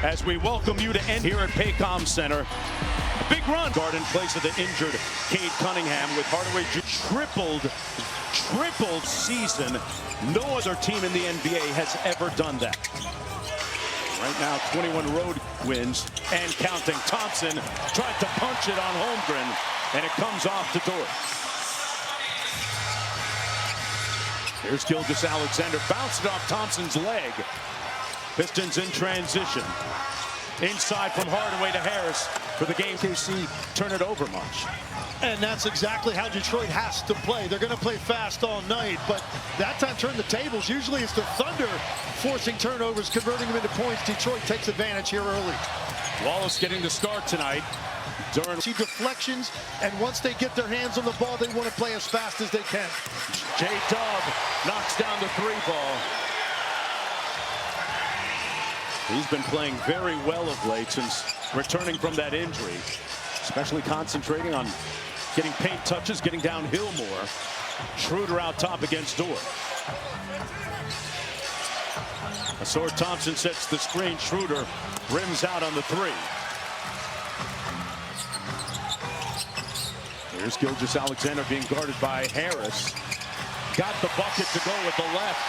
As we welcome you to end here at Paycom Center. A big run. Guard in place of the injured Cade Cunningham with Hardaway tripled season. No other team in the NBA has ever done that. Right now, 21 road wins and counting. Thompson tried to punch it on Holmgren, and it comes off to Dort. Here's Gilgeous-Alexander, bounced it off Thompson's leg. Pistons in transition. Inside from Hardaway to Harris for the game. KC turn it over much. And that's exactly how Detroit has to play. They're going to play fast all night, but that time turn the tables. Usually it's the Thunder forcing turnovers, converting them into points. Detroit takes advantage here early. Wallace getting the start tonight. During deflections, and once they get their hands on the ball, they want to play as fast as they can. J-Dub knocks down the three ball. He's been playing very well of late since returning from that injury, especially concentrating on getting paint touches, getting downhill more. Schroeder out top against Dort. Asor Thompson sets the screen. Schroeder rims out on the three. Here's Gilgeous-Alexander being guarded by Harris. Got the bucket to go with the left.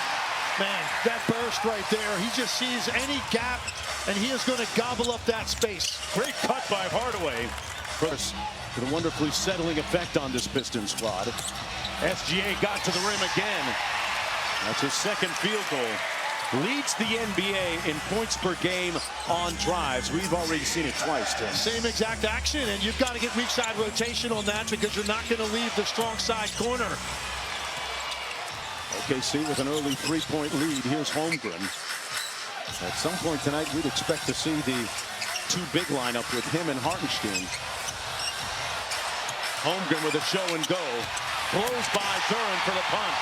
Man, that burst right there. He just sees any gap, and he is going to gobble up that space. Great cut by Hardaway. First, with a wonderfully settling effect on this Pistons squad. SGA got to the rim again. That's his second field goal. Leads the NBA in points per game on drives. We've already seen it twice, Tim. Same exact action, and you've got to get weak side rotation on that because you're not going to leave the strong side corner. OKC with an early three-point lead. Here's Holmgren. At some point tonight, we'd expect to see the two big lineup with him and Hartenstein. Holmgren with a show and go. Blows by Duren for the punch.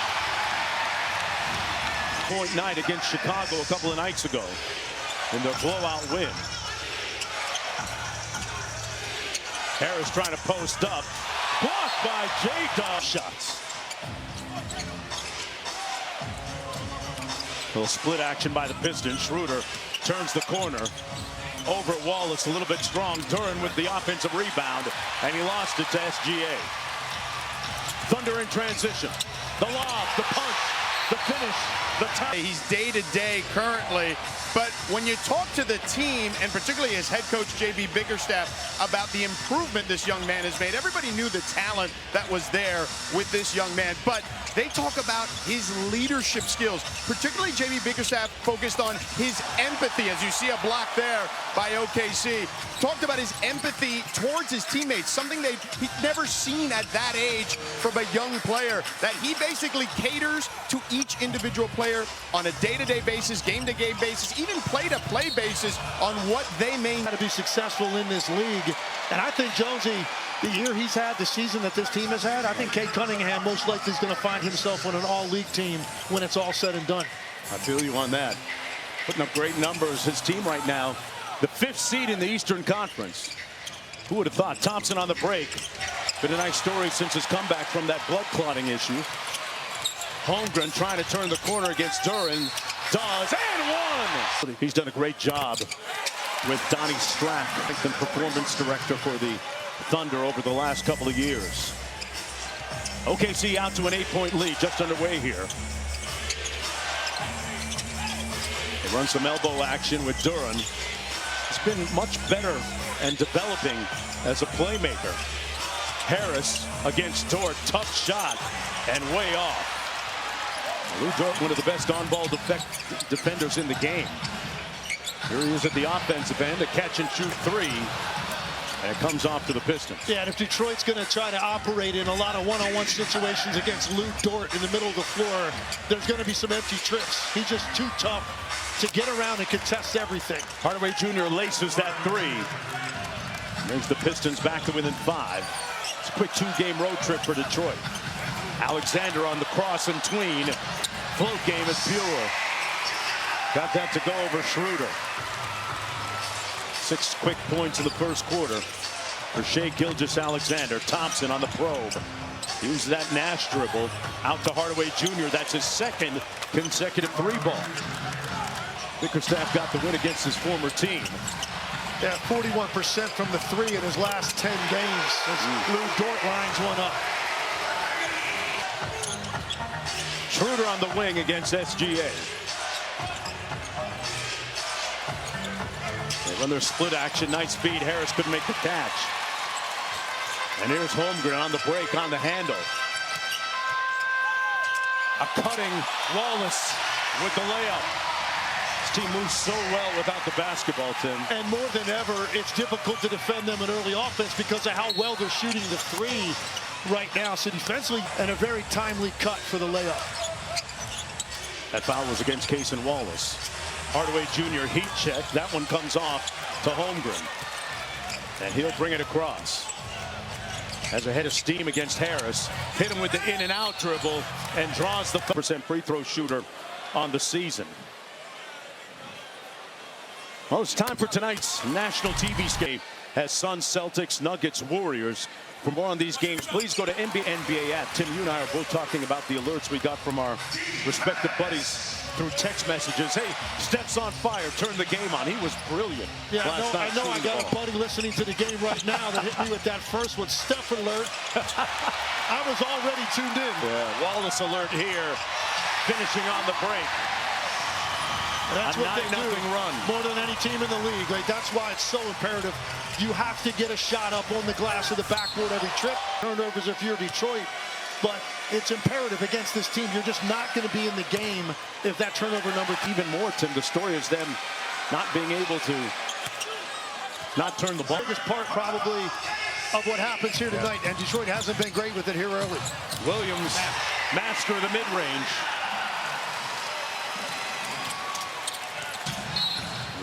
Point night against Chicago a couple of nights ago in their blowout win. Harris trying to post up. Blocked by J-Dub. Shots. Little split action by the Pistons. Schroeder turns the corner. Over at Wallace, a little bit strong. Duren with the offensive rebound, and he lost it to SGA. Thunder in transition. The lob, the punch, the finish, the tie. He's day-to-day currently, but when you talk to the team, and particularly his head coach, J.B. Bickerstaff, about the improvement this young man has made, everybody knew the talent that was there with this young man, but they talk about his leadership skills, particularly J.B. Bickerstaff focused on his empathy, as you see a block there by OKC. Talked about his empathy towards his teammates, something he'd never seen at that age from a young player, that he basically caters to each individual player on a day-to-day basis, game-to-game basis, even play-to-play basis on what they may to be successful in this league. And I think, Jonesy, the year he's had, the season that this team has had, I think Cade Cunningham most likely is going to find himself on an all-league team when it's all said and done. I feel you on that. Putting up great numbers. His team right now, the 5th seed in the Eastern Conference. Who would have thought? Thompson on the break. Been a nice story since his comeback from that blood clotting issue. Holmgren trying to turn the corner against Duren. Does, and one! He's done a great job with Donnie Strack, the performance director for the Thunder over the last couple of years. OKC out to an 8-point lead, just underway here. They run some elbow action with Duren. He's been much better and developing as a playmaker. Harris against Dort, tough shot, and way off. Lou Dort, one of the best on-ball defenders in the game. Here he is at the offensive end, a catch-and-shoot three. And it comes off to the Pistons. Yeah, and if Detroit's going to try to operate in a lot of one-on-one situations against Lou Dort in the middle of the floor, there's going to be some empty trips. He's just too tough to get around and contest everything. Hardaway Jr. laces that three. Brings the Pistons back to within 5. It's a quick 2-game road trip for Detroit. Alexander on the cross and tween. Float game is pure. Got that to go over Schroeder. 6 quick points in the first quarter for Shai Gilgeous-Alexander. Thompson on the probe. Uses that Nash dribble out to Hardaway Jr. That's his second consecutive 3-ball. Bickerstaff got the win against his former team. Yeah, 41% from the three in his last 10 games. Lou Dort lines one up. Schroeder on the wing against SGA. They run their split action. Nice speed. Harris couldn't make the catch. And here's Holmgren on the break, on the handle. A cutting Wallace with the layup. This team moves so well without the basketball, Tim. And more than ever, it's difficult to defend them in early offense because of how well they're shooting the three right now. So defensively, and a very timely cut for the layup. That foul was against Cason Wallace. Hardaway Jr. heat check. That one comes off to Holmgren. And he'll bring it across. Has a head of steam against Harris. Hit him with the in and out dribble and draws the % free throw shooter on the season. Well, it's time for tonight's national TV scape as Suns, Celtics, Nuggets, Warriors. For more on these games, please go to NBA app. Tim, you and I are both talking about the alerts we got from our respective buddies through text messages. Hey, Steph's on fire. Turn the game on. He was brilliant. Yeah, I know. I got a buddy listening to the game right now that hit me with that first one. Steph alert. I was already tuned in. Yeah, Wallace alert here. Finishing on the break. That's what they do run. More than any team in the league. Like, that's why it's so imperative. You have to get a shot up on the glass of the backboard every trip. Turnovers if you're Detroit. But it's imperative against this team. You're just not going to be in the game if that turnover number. Even more, Tim, the story is them not being able to not turn the ball. Biggest part probably of what happens here tonight. And Detroit hasn't been great with it here early. Williams, master of the mid-range.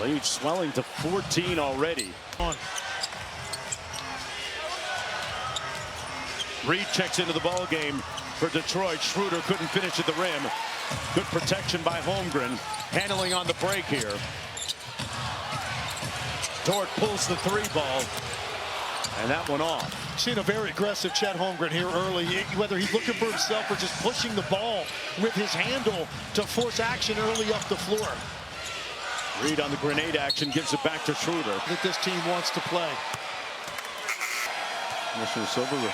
Lead swelling to 14 already. Reed checks into the ball game for Detroit. Schroeder couldn't finish at the rim. Good protection by Holmgren. Handling on the break here. Dort pulls the three ball. And that one off. Seen a very aggressive Chet Holmgren here early. Whether he's looking for himself or just pushing the ball with his handle to force action early up the floor. Reed on the grenade action gives it back to Schroeder. That this team wants to play. Commissioner Silver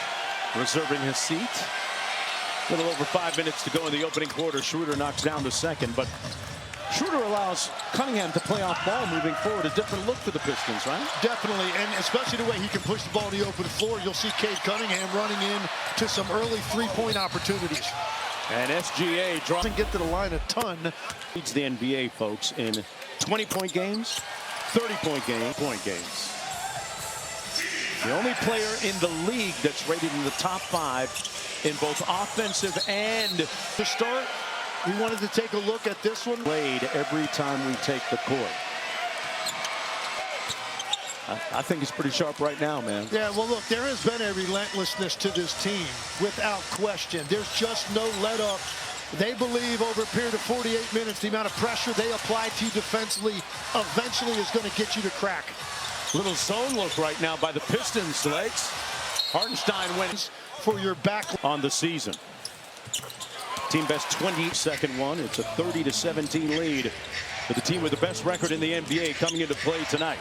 reserving his seat. A little over 5 minutes to go in the opening quarter. Schroeder knocks down the second, but Schroeder allows Cunningham to play off ball moving forward. A different look for the Pistons, right? Definitely, and especially the way he can push the ball to the open floor. You'll see Cade Cunningham running in to some early three-point opportunities. And SGA doesn't get to the line a ton. Leads the NBA, folks, in 20-point games, 30-point games. The only player in the league that's rated in the top 5 in both offensive and to start. We wanted to take a look at this one. Played every time we take the court. I think it's pretty sharp right now, man. Yeah, well, look, there has been a relentlessness to this team, without question. There's just no let-up. They believe over a period of 48 minutes, the amount of pressure they apply to you defensively eventually is going to get you to crack. Little zone look right now by the Pistons, legs. Hartenstein wins for your back on the season. Team best 22nd one. It's a 30-17 lead for the team with the best record in the NBA coming into play tonight.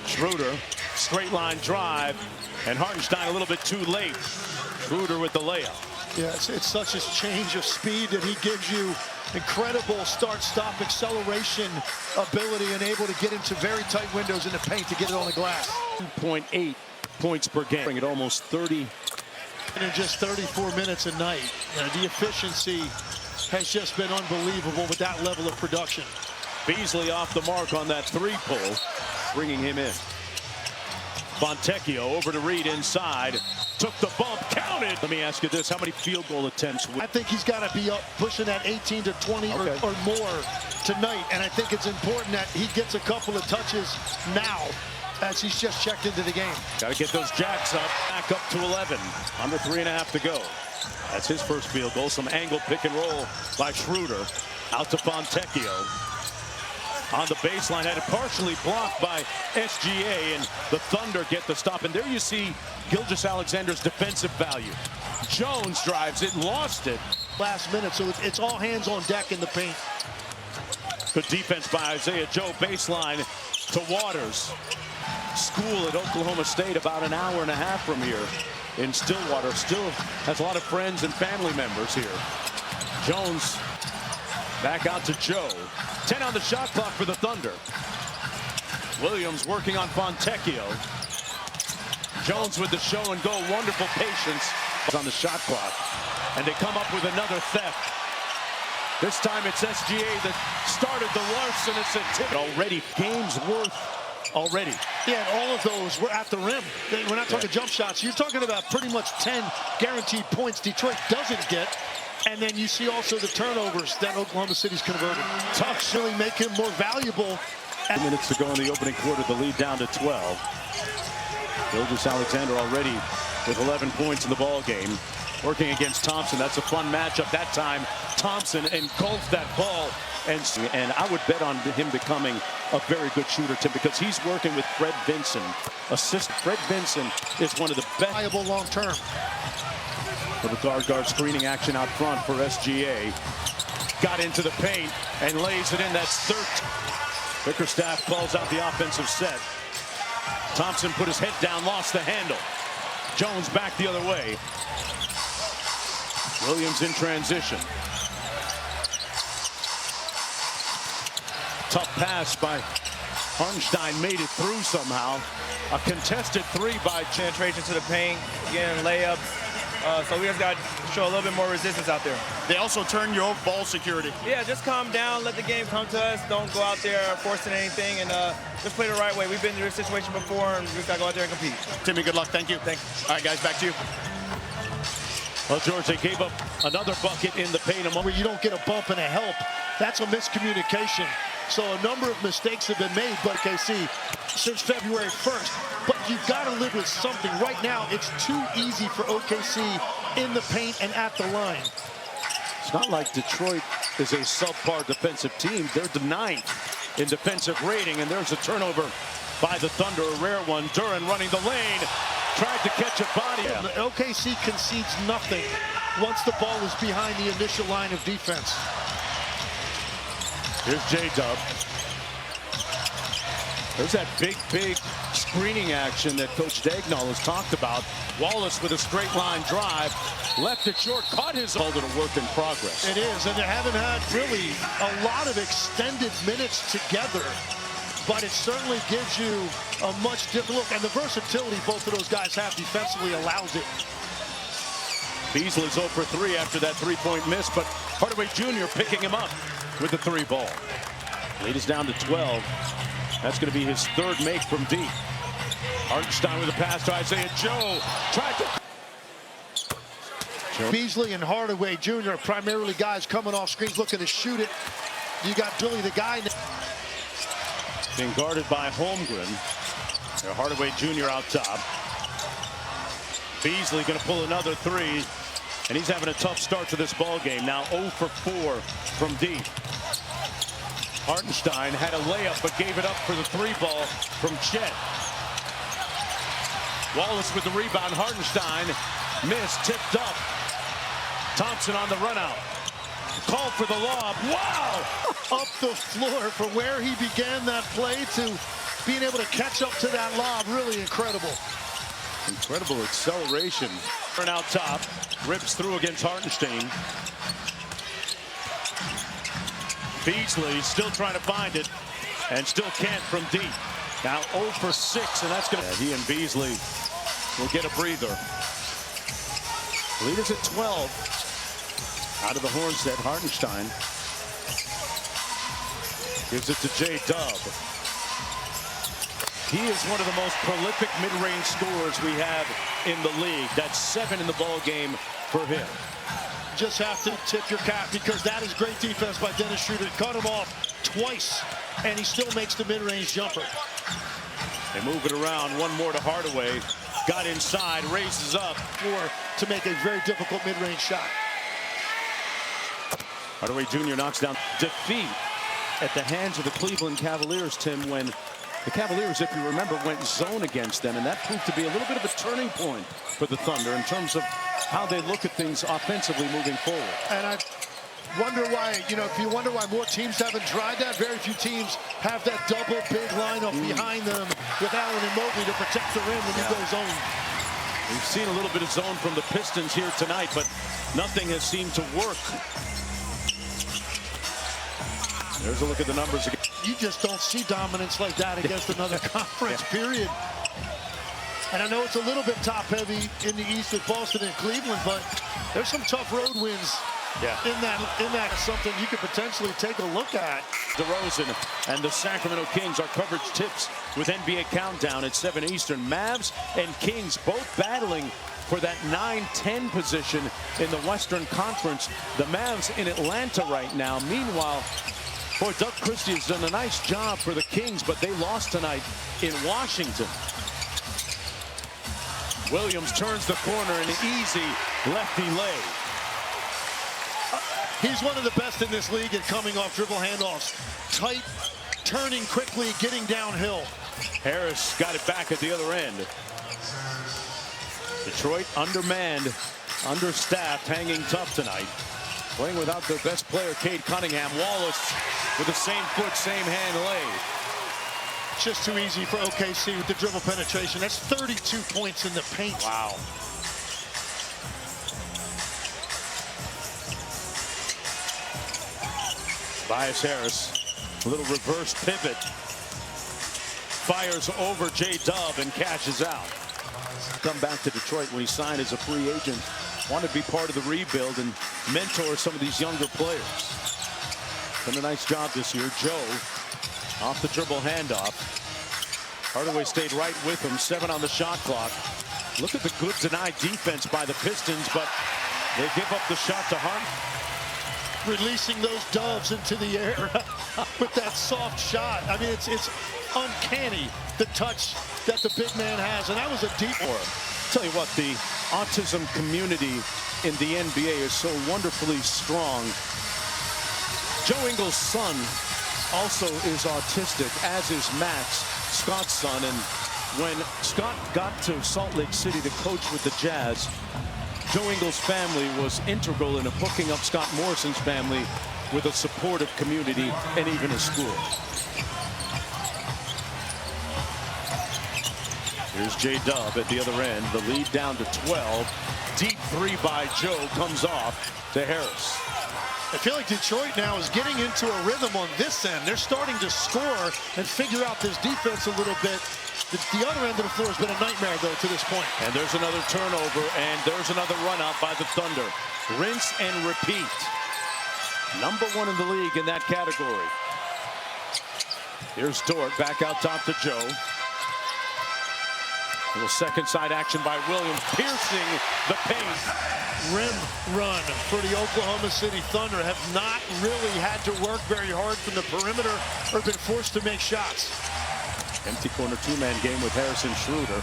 Schroeder, straight line drive, and Hartenstein a little bit too late. Schroeder with the layup. Yeah, it's such a change of speed that he gives you. Incredible start-stop acceleration ability and able to get into very tight windows in the paint to get it on the glass. 2.8 points per game. Bring it almost 30. In just 34 minutes a night. The efficiency has just been unbelievable with that level of production. Beasley off the mark on that three pull, bringing him in. Fontecchio over to Reed inside. Took the bump, counted. Let me ask you this, how many field goal attempts? I think he's got to be up pushing that 18 to 20 or more tonight. And I think it's important that he gets a couple of touches now as he's just checked into the game. Got to get those jacks up, back up to 11. Under 3.5 to go. That's his first field goal. Some angle pick and roll by Schroeder. Out to Fontecchio. On the baseline, had it partially blocked by SGA, and the Thunder get the stop. And there you see Gilgeous-Alexander's defensive value. Jones drives it, lost it. Last minute, so it's all hands on deck in the paint. Good defense by Isaiah Joe, baseline to Waters. School at Oklahoma State, about an hour and a half from here in Stillwater. Still has a lot of friends and family members here. Jones back out to Joe. 10 on the shot clock for the Thunder. Williams working on Fontecchio. Jones with the show and go. Wonderful patience on the shot clock. And they come up with another theft. This time it's SGA that started the Larson. It's a tip. Already games worth already. Yeah, and all of those were at the rim. We're not talking jump shots. You're talking about pretty much 10 guaranteed points Detroit doesn't get. And then you see also the turnovers that Oklahoma City's converted. Tough to really make him more valuable. 2 minutes to go in the opening quarter. The lead down to 12. Gilgeous-Alexander already with 11 points in the ball game. Working against Thompson. That's a fun matchup. That time, Thompson engulfed that ball. And I would bet on him becoming a very good shooter, Tim, because he's working with Fred Vinson. Fred Vinson is one of the best. Valuable long term. Little guard screening action out front for SGA. Got into the paint and lays it in. That's 13. Bickerstaff calls out the offensive set. Thompson put his head down, lost the handle. Jones back the other way. Williams in transition. Tough pass by Hartenstein, made it through somehow. A contested three by penetration to the paint, getting layups. So we just got to show a little bit more resistance out there. They also turn your ball security. Yeah, just calm down, let the game come to us. Don't go out there forcing anything, and just play the right way. We've been through this situation before, and we just got to go out there and compete. Timmy, good luck. Thank you. Thanks. All right, guys, back to you. Well, George, they gave up another bucket in the paint. Where you don't get a bump and a help, that's a miscommunication. So a number of mistakes have been made, but KC, since February 1st. But you've got to live with something. Right now, it's too easy for OKC in the paint and at the line. It's not like Detroit is a subpar defensive team. They're the 9th in defensive rating, and there's a turnover by the Thunder, a rare one. Duran running the lane, tried to catch a body. The OKC concedes nothing once the ball is behind the initial line of defense. Here's J-Dub. There's that big screening action that Coach Dagnall has talked about. Wallace with a straight line drive, left it short, caught his ball to a work in progress. It is, and they haven't had really a lot of extended minutes together, but it certainly gives you a much different look, and the versatility both of those guys have defensively allows it. Beasley's 0 for 3 after that three-point miss, but Hardaway Jr. picking him up with the 3 ball. Lead is down to 12. That's going to be his 3rd make from deep. Hartenstein with a pass to Isaiah Joe. Tried to... Beasley and Hardaway Jr. are primarily guys coming off screens looking to shoot it. You got Billy the guy. Being guarded by Holmgren. Hardaway Jr. out top. Beasley going to pull another 3. And he's having a tough start to this ball game. Now 0 for 4 from deep. Hartenstein had a layup but gave it up for the 3 ball from Chet. Wallace with the rebound. Hartenstein missed, tipped up. Thompson on the run out. Called for the lob. Wow! Up the floor from where he began that play to being able to catch up to that lob. Really incredible. Incredible acceleration. Turn out top. Rips through against Hartenstein. Beasley still trying to find it and still can't from deep. Now 0 for 6, and that's going to... He and Beasley will get a breather. Lead is at 12. Out of the horn set, Hartenstein. Gives it to J-Dub. He is one of the most prolific mid-range scorers we have in the league. That's 7 in the ball game for him. Just have to tip your cap because that is great defense by Dennis Schroeder. Cut him off twice, and he still makes the mid-range jumper. They move it around. One more to Hardaway. Got inside, raises up. To make a very difficult mid-range shot. Hardaway Jr. knocks down. Defeat at the hands of the Cleveland Cavaliers, Tim, when The Cavaliers, if you remember, went zone against them, and that proved to be a little bit of a turning point for the Thunder in terms of how they look at things offensively moving forward. And I wonder why, if you wonder why more teams haven't tried that, very few teams have that double big lineup behind them with Allen and Mobley to protect the rim when you go zone. We've seen a little bit of zone from the Pistons here tonight, but nothing has seemed to work. There's a look at the numbers again. You just don't see dominance like that against another conference, period. And I know it's a little bit top-heavy in the East with Boston and Cleveland, but there's some tough road wins in that something you could potentially take a look at. DeRozan and the Sacramento Kings, our coverage tips with NBA Countdown at 7 Eastern. Mavs and Kings both battling for that 9-10 position in the Western Conference. The Mavs in Atlanta right now. Meanwhile, boy, Doug Christie has done a nice job for the Kings, but they lost tonight in Washington. Williams turns the corner, an easy lefty lay. He's one of the best in this league at coming off dribble handoffs. Tight, turning quickly, getting downhill. Harris got it back at the other end. Detroit undermanned, understaffed, hanging tough tonight. Playing without their best player, Cade Cunningham. Wallace with the same foot, same hand lay. Just too easy for OKC with the dribble penetration. That's 32 points in the paint. Wow. Tobias Harris, a little reverse pivot. Fires over J-Dub and cashes out. Come back to Detroit when he signed as a free agent. Wanted to be part of the rebuild and mentor some of these younger players. Done a nice job this year. Joe off the dribble handoff. Hardaway stayed right with him. 7 on the shot clock. Look at the good denied defense by the Pistons, but they give up the shot to Hart. Releasing those doves into the air with that soft shot. I mean, it's uncanny, the touch that the big man has, and that was a deep one. Tell you what, the autism community in the NBA is so wonderfully strong. Joe Ingles' son also is autistic, as is Max, Scott's son. And when Scott got to Salt Lake City to coach with the Jazz, Joe Ingles' family was integral in hooking up Scott Morrison's family with a supportive community and even a school. Here's J-Dub at the other end. The lead down to 12. Deep three by Joe comes off to Harris. I feel like Detroit now is getting into a rhythm on this end. They're starting to score and figure out this defense a little bit. The other end of the floor has been a nightmare, though, to this point. And there's another turnover, and there's another run out by the Thunder. Rinse and repeat. Number 1 in the league in that category. Here's Dort back out top to Joe. A little second side action by Williams, piercing the paint. Rim run for the Oklahoma City Thunder have not really had to work very hard from the perimeter or been forced to make shots. Empty corner two-man game with Harris and Schroeder.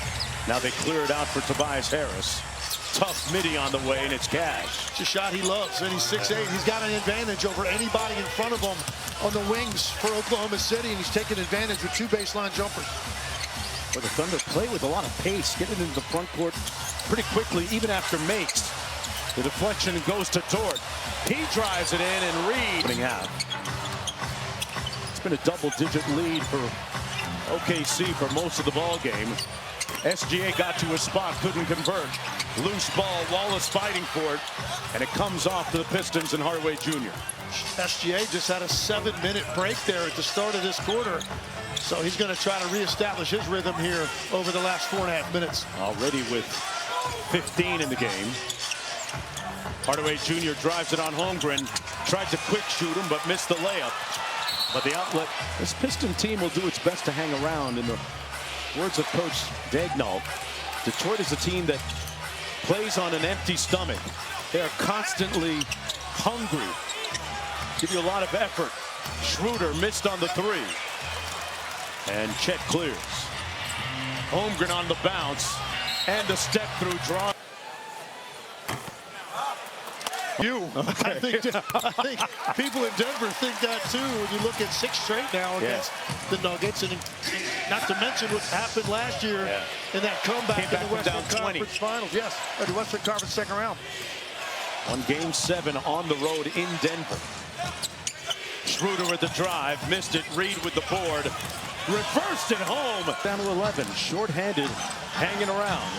Now they clear it out for Tobias Harris. Tough midi on the way, and it's Cash. It's a shot he loves, and he's 6'8". He's got an advantage over anybody in front of him on the wings for Oklahoma City, and he's taking advantage with 2 baseline jumpers. But the Thunder play with a lot of pace, getting into the front court pretty quickly, even after makes. The deflection goes to Dort. He drives it in, and Reed. It's been a double-digit lead for OKC for most of the ball game. SGA got to his spot, couldn't convert. Loose ball, Wallace fighting for it, and it comes off to the Pistons and Hardaway Jr. SGA just had a 7-minute break there at the start of this quarter. So he's going to try to reestablish his rhythm here over the last 4.5 minutes. Already with 15 in the game. Hardaway Jr. drives it on Holmgren. Tried to quick shoot him, but missed the layup. But the outlet, this Piston team will do its best to hang around. In the words of Coach Dagnall, Detroit is a team that plays on an empty stomach. They are constantly hungry. Give you a lot of effort. Schroeder missed on the 3. And Chet clears. Holmgren on the bounce. And the step through draw. I think people in Denver think that too. When you look at 6 straight now against the Nuggets, and not to mention what happened last year in that comeback in the Western Conference Finals. Yes, the Western Conference second round. On Game 7 on the road in Denver. Schroeder with the drive, missed it. Reed with the board, reversed it home. Down to 11, short-handed, hanging around.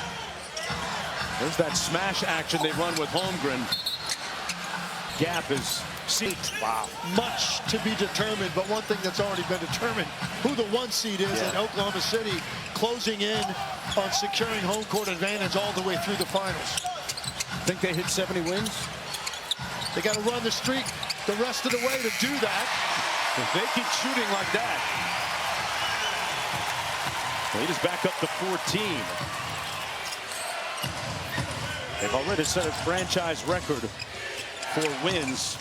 There's that smash action they run with Holmgren. Gap is seat. Wow. Much to be determined, but one thing that's already been determined, who the 1 seed is in Oklahoma City, closing in on securing home court advantage all the way through the finals. Think they hit 70 wins? They got to run the streak the rest of the way to do that. If they keep shooting like that, they just back up to 14. They've already set a franchise record for wins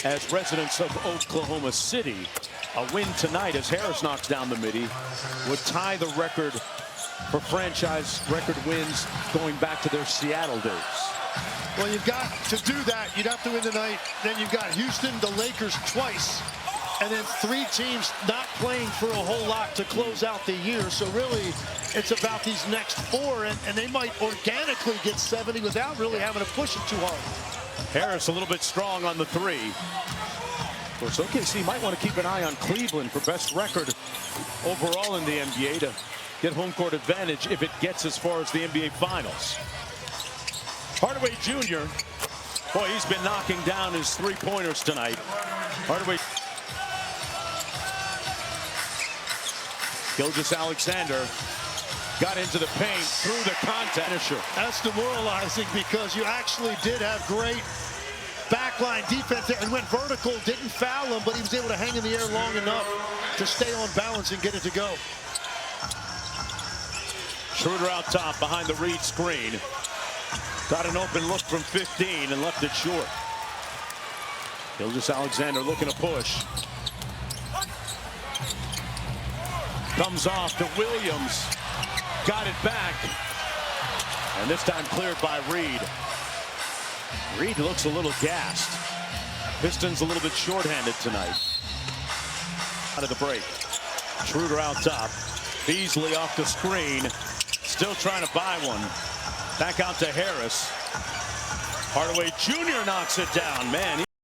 as residents of Oklahoma City. A win tonight as Harris knocks down the midi would tie the record for franchise record wins going back to their Seattle days. Well, you've got to do that. You'd have to win tonight. Then you've got Houston, the Lakers twice, and then 3 teams not playing for a whole lot to close out the year. So really, it's about these next 4, and they might organically get 70 without really having to push it too hard. Harris a little bit strong on the 3. Of course, OKC might want to keep an eye on Cleveland for best record overall in the NBA to get home court advantage if it gets as far as the NBA Finals. Hardaway Jr., boy, he's been knocking down his 3-pointers tonight. Hardaway. Gilgeous-Alexander got into the paint through the contact. That's demoralizing because you actually did have great backline defense there and went vertical, didn't foul him, but he was able to hang in the air long enough to stay on balance and get it to go. Schroeder out top behind the Reed screen. Got an open look from 15 and left it short. Gilgeous-Alexander looking to push. Comes off to Williams. Got it back. And this time cleared by Reed. Reed looks a little gassed. Pistons a little bit shorthanded tonight. Out of the break. Schroeder out top. Beasley off the screen. Still trying to buy one. Back out to Harris. Hardaway Jr. knocks it down. Man.